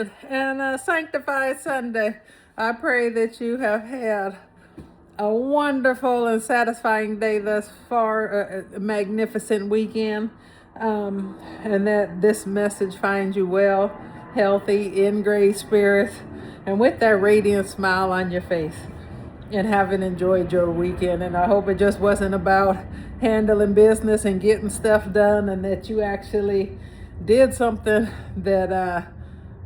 morning and a sanctified Sunday. I pray that you have had a wonderful and satisfying day thus far, a magnificent weekend, and that this message finds you well, healthy, in great spirits, and with that radiant smile on your face, and having enjoyed your weekend. And I hope it just wasn't about handling business and getting stuff done, and that you actually did something that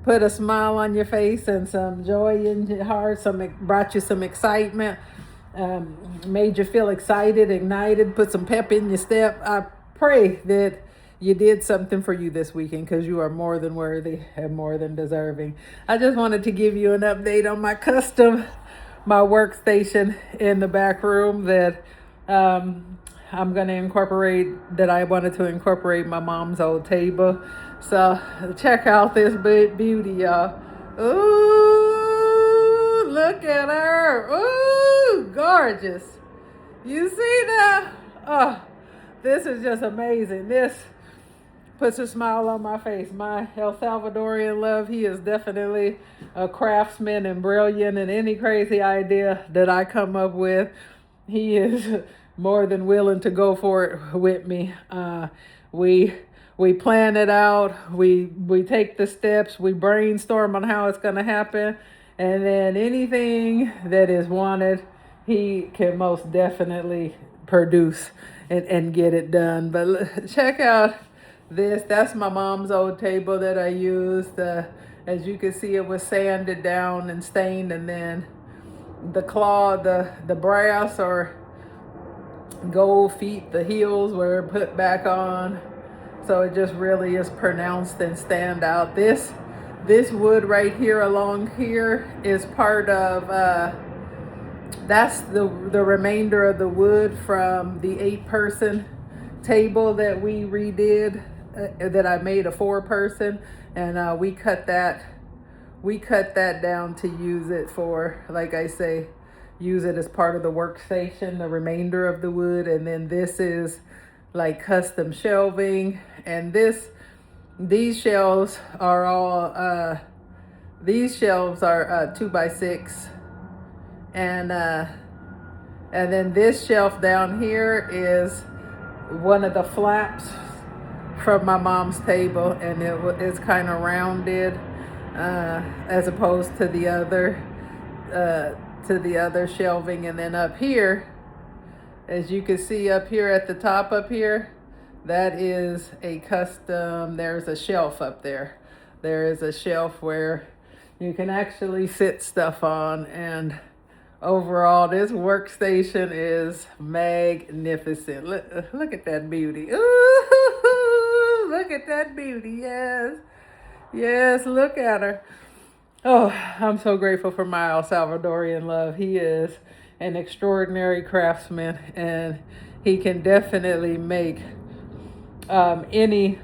put a smile on your face and some joy in your heart, brought you some excitement, made you feel excited, ignited, put some pep in your step. I pray that you did something for you this weekend, because you are more than worthy and more than deserving. I just wanted to give you an update on my workstation in the back room that I'm going to incorporate, that I wanted to incorporate my mom's old table. So check out this beauty, y'all. Ooh, look at her. Ooh, gorgeous. You see that? Oh, this is just amazing. This puts a smile on my face. My El Salvadoran Love, he is definitely a craftsman and brilliant, and any crazy idea that I come up with, he is more than willing to go for it with me. We plan it out, we take the steps, we brainstorm on how it's going to happen, and then anything that is wanted, he can most definitely produce and get it done. But check out this. That's my mom's old table that I used. As you can see, it was sanded down and stained, and then the brass or gold feet, the heels were put back on. So it just really is pronounced and stand out. This wood right here along here is part of, that's the remainder of the wood from the 8-person table that we redid, that I made a 4-person, and we cut that down to use it for, like I say, use it as part of the workstation, the remainder of the wood. And then this is like custom shelving, and these shelves are all 2x6, and then this shelf down here is one of the flaps from my mom's table, and it's kind of rounded, as opposed to the other shelving. And then up here, as you can see up here at the top up here, that is a custom, there's a shelf up there. There is a shelf where you can actually sit stuff on, and overall this workstation is magnificent. Look at that beauty. Ooh, look at that beauty. Yes, look at her. Oh, I'm so grateful for my El Salvadorian Love. He is an extraordinary craftsman, and he can definitely make any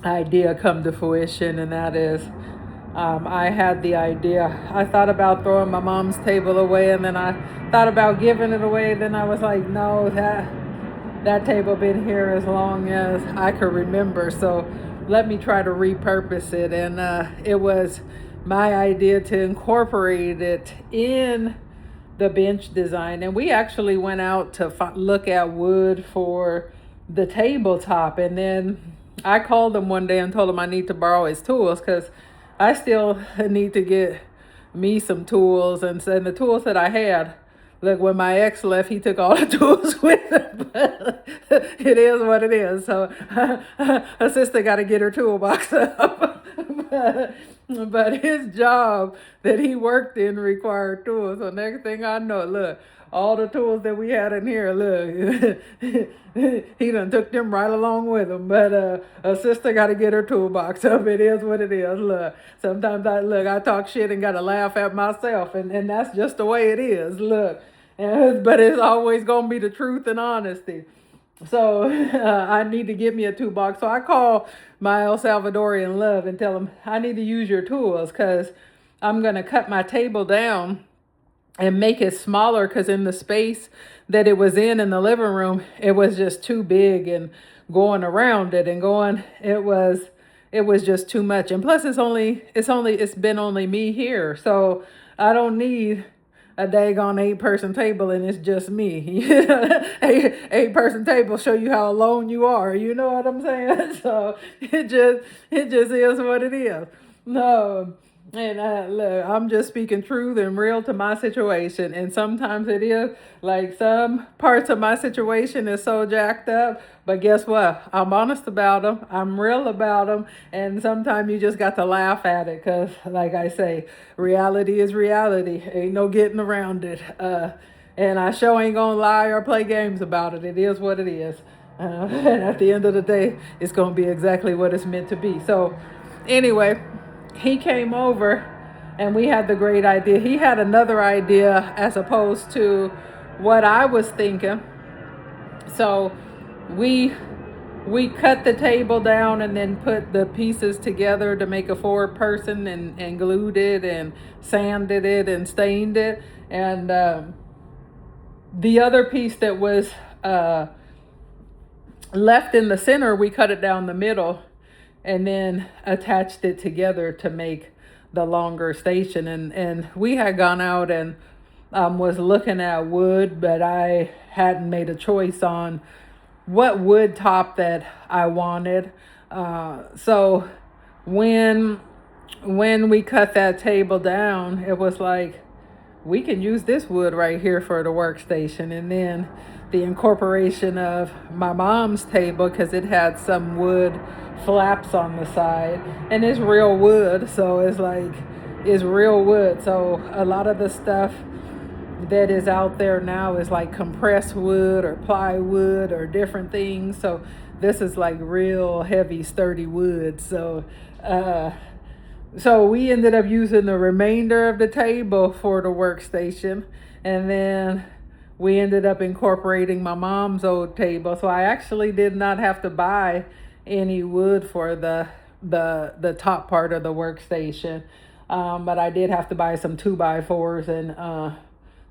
idea come to fruition. And that is, I had the idea. I thought about throwing my mom's table away, and then I thought about giving it away. Then I was like, no, that table been here as long as I could remember. So let me try to repurpose it. And it was my idea to incorporate it in the bench design. And we actually went out to look at wood for the tabletop, and then I called him one day and told him I need to borrow his tools, because I still need to get me some tools. And the tools that I had, look, when my ex left, he took all the tools with him. But it is what it is. So her sister got to get her toolbox up. But his job that he worked in required tools. So next thing I know, look, all the tools that we had in here, look, he done took them right along with him. But a sister got to get her toolbox up. It is what it is. Look, sometimes I talk shit and got to laugh at myself, and that's just the way it is. Look, but it's always going to be the truth and honesty. So I need to get me a toolbox. So I call my El Salvadorian Love and tell him I need to use your tools, because I'm going to cut my table down and make it smaller, because in the space that it was in the living room, it was just too big, and going around it and going, it was it was just too much. And plus it's been only me here. So I don't need a daggone 8-person table and it's just me. Eight-person table show you how alone you are. You know what I'm saying? So it just is what it is. No. And look, I'm just speaking truth and real to my situation. And sometimes it is like some parts of my situation is so jacked up. But guess what? I'm honest about them. I'm real about them. And sometimes you just got to laugh at it. Because like I say, reality is reality. Ain't no getting around it. And I sure ain't going to lie or play games about it. It is what it is. And at the end of the day, it's going to be exactly what it's meant to be. So anyway, he came over and we had the great idea. He had another idea as opposed to what I was thinking. So we cut the table down and then put the pieces together to make a 4-person and glued it and sanded it and stained it. And the other piece that was left in the center, we cut it down the middle and then attached it together to make the longer station. And we had gone out and was looking at wood, but I hadn't made a choice on what wood top that I wanted. So when we cut that table down, it was like, we can use this wood right here for the workstation. And then the incorporation of my mom's table, because it had some wood flaps on the side and it's real wood. So it's real wood. So a lot of the stuff that is out there now is like compressed wood or plywood or different things. So this is like real heavy, sturdy wood. So we ended up using the remainder of the table for the workstation. And then we ended up incorporating my mom's old table. So I actually did not have to buy any wood for the top part of the workstation. But I did have to buy some 2x4s and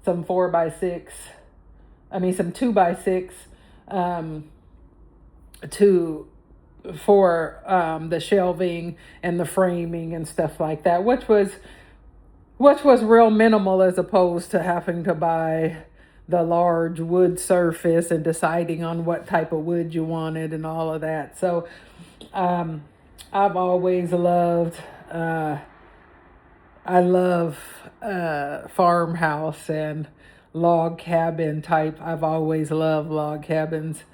some 4x6. Some 2x6 for the shelving and the framing and stuff like that, which was real minimal as opposed to having to buy the large wood surface and deciding on what type of wood you wanted and all of that. So I've always loved I love farmhouse and log cabin type. I've always loved log cabins.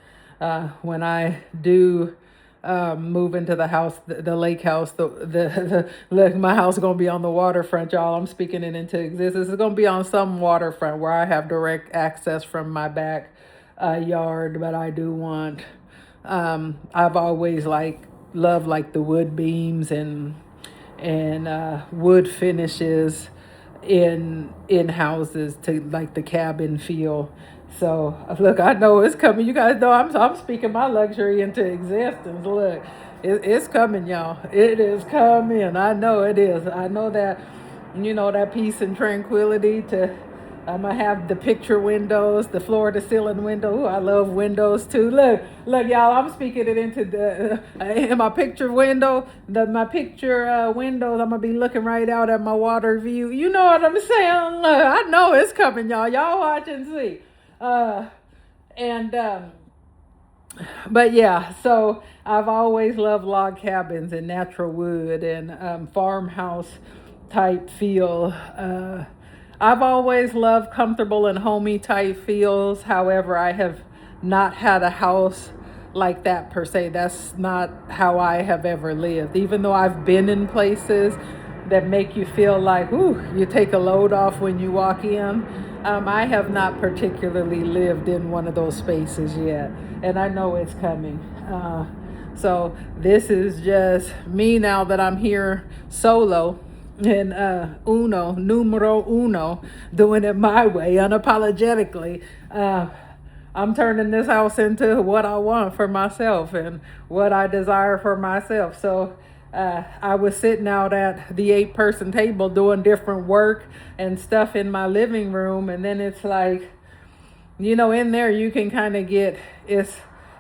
When I do move into the house, the lake house, look, my house is going to be on the waterfront, y'all. I'm speaking it into existence. It's going to be on some waterfront where I have direct access from my back yard, but I do want, I've always loved the wood beams and wood finishes in houses to like the cabin feel. So look, I know it's coming. You guys know I'm speaking my luxury into existence. Look, it's coming, y'all. It is coming. I know it is. I know that, that peace and tranquility I'm going to have the picture windows, the floor to ceiling window. Ooh, I love windows too. Look, y'all, I'm speaking it into in my picture window, my picture windows. I'm going to be looking right out at my water view. You know what I'm saying? Look, I know it's coming, y'all. Y'all watch and see. But yeah, so I've always loved log cabins and natural wood and farmhouse type feel. I've always loved comfortable and homey type feels. However, I have not had a house like that per se. That's not how I have ever lived. Even though I've been in places that make you feel like, ooh, you take a load off when you walk in. I have not particularly lived in one of those spaces yet, and I know it's coming. So this is just me now that I'm here solo and numero uno, doing it my way, unapologetically. I'm turning this house into what I want for myself and what I desire for myself. So I was sitting out at the 8-person table doing different work and stuff in my living room. And then it's like, in there you can kind of get,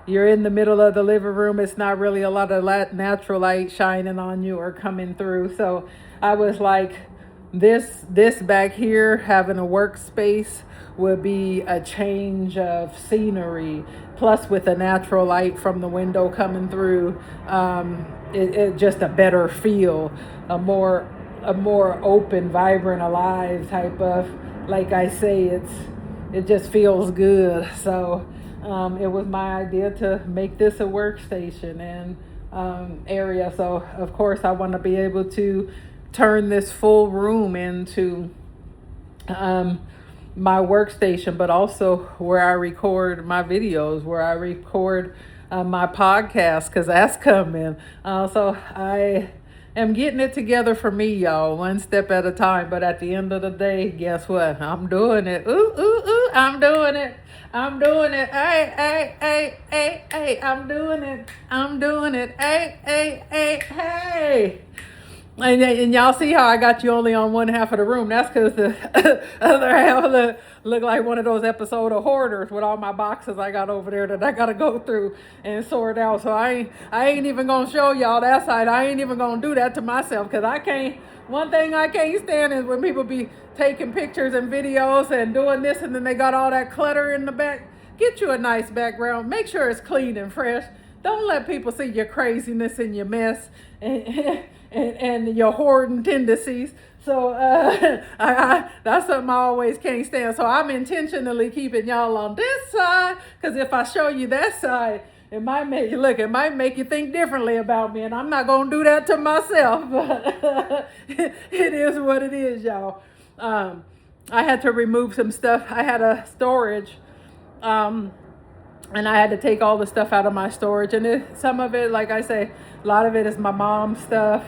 you're in the middle of the living room. It's not really a lot of natural light shining on you or coming through. So I was like, this back here, having a workspace, would be a change of scenery. Plus, with the natural light from the window coming through, it just a better feel, a more open, vibrant, alive type of. Like I say, it just feels good. So it was my idea to make this a workstation and area. So of course I want to be able to turn this full room into my workstation, but also where I record my videos, where I record my podcast, because that's coming. So I am getting it together for me, y'all, one step at a time. But at the end of the day, guess what? I'm doing it. Ooh, ooh, ooh, I'm doing it. I'm doing it. Hey, hey, hey, hey, hey, I'm doing it. I'm doing it. Hey, hey, hey, hey. And y'all see how I got you only on one half of the room. That's because the other half look like one of those episode of Hoarders with all my boxes I got over there that I got to go through and sort out. So I ain't even going to show y'all that side. I ain't even going to do that to myself, because I can't. One thing I can't stand is when people be taking pictures and videos and doing this, and then they got all that clutter in the back. Get you a nice background. Make sure it's clean and fresh. Don't let people see your craziness and your mess and your hoarding tendencies. So that's something I always can't stand. So I'm intentionally keeping y'all on this side, because if I show you that side, it might make you think differently about me, and I'm not gonna do that to myself. But it is what it is, y'all. I had to remove some stuff. I had a storage. And I had to take all the stuff out of my storage. And some of it, like I say, a lot of it is my mom's stuff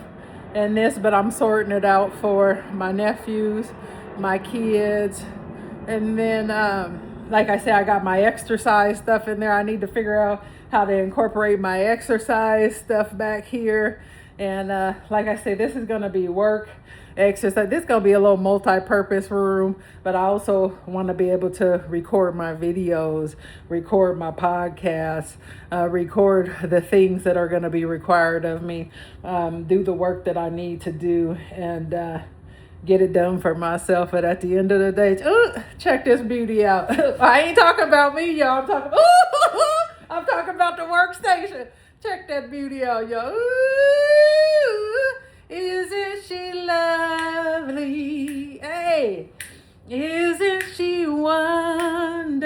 and this, but I'm sorting it out for my nephews, my kids. And then, like I say, I got my exercise stuff in there. I need to figure out how to incorporate my exercise stuff back here. And like I say, this is going to be work, exercise. This is going to be a little multi-purpose room, but I also want to be able to record my videos, record my podcasts, record the things that are going to be required of me, do the work that I need to do, and get it done for myself. But at the end of the day, check this beauty out. I ain't talking about me, y'all. I'm talking about the workstation. Check that beauty out, y'all. Ooh, isn't she lovely? Hey, isn't she wonderful?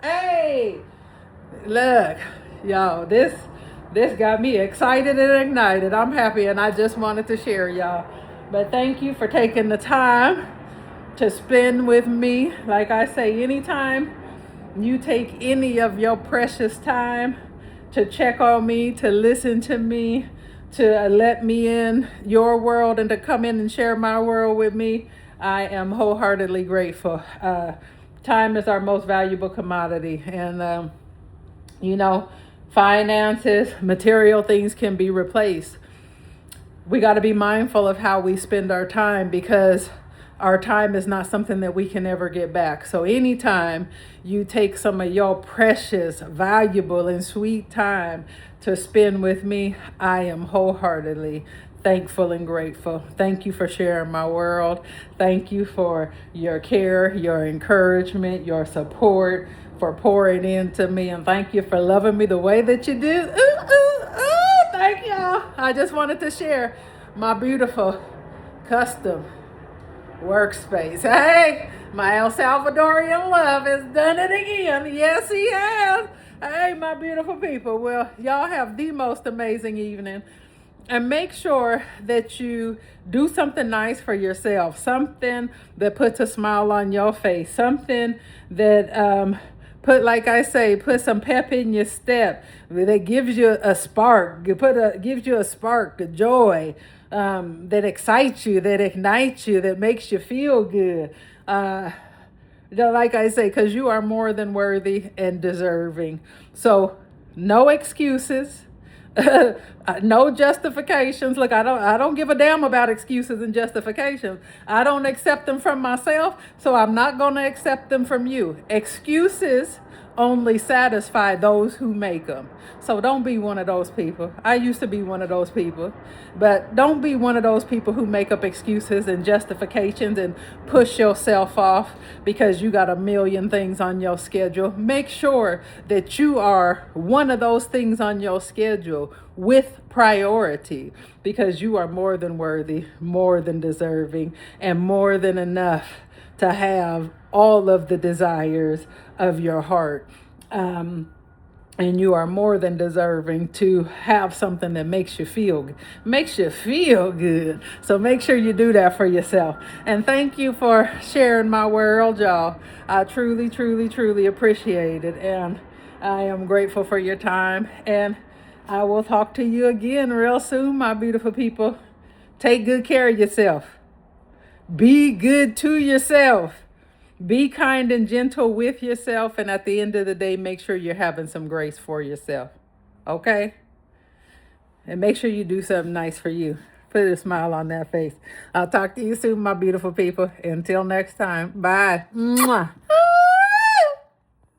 Hey, look, y'all, this got me excited and ignited. I'm happy, and I just wanted to share, y'all. But thank you for taking the time to spend with me. Like I say, anytime you take any of your precious time to check on me, to listen to me, to let me in your world, and to come in and share my world with me, I am wholeheartedly grateful. Time is our most valuable commodity. And, finances, material things can be replaced. We got to be mindful of how we spend our time, because our time is not something that we can ever get back. So anytime you take some of your precious, valuable, and sweet time to spend with me, I am wholeheartedly thankful and grateful. Thank you for sharing my world. Thank you for your care, your encouragement, your support, for pouring into me. And thank you for loving me the way that you do. Thank y'all. I just wanted to share my beautiful custom workspace. Hey, my El Salvadoran Love has done it again. Yes, he has. Hey, my beautiful people. Well, y'all have the most amazing evening. And make sure that you do something nice for yourself. Something that puts a smile on your face. Something that put some pep in your step. That gives you a spark. Gives you a spark, a joy. That excites you, that ignites you, that makes you feel good. Like I say, because you are more than worthy and deserving. So no excuses, no justifications. Look, I don't give a damn about excuses and justifications. I don't accept them from myself, so I'm not going to accept them from you. Excuses only satisfy those who make them. So don't be one of those people. I used to be one of those people, but don't be one of those people who make up excuses and justifications and push yourself off because you got a million things on your schedule. Make sure that you are one of those things on your schedule with priority, because you are more than worthy, more than deserving, and more than enough to have all of the desires of your heart. And you are more than deserving to have something that makes you feel good. So make sure you do that for yourself. And thank you for sharing my world, y'all. I truly, truly, truly appreciate it. And I am grateful for your time. And I will talk to you again real soon, my beautiful people. Take good care of yourself. Be good to yourself. Be kind and gentle with yourself. And at the end of the day, make sure you're having some grace for yourself. Okay? And make sure you do something nice for you. Put a smile on that face. I'll talk to you soon, my beautiful people. Until next time. Bye. Mwah.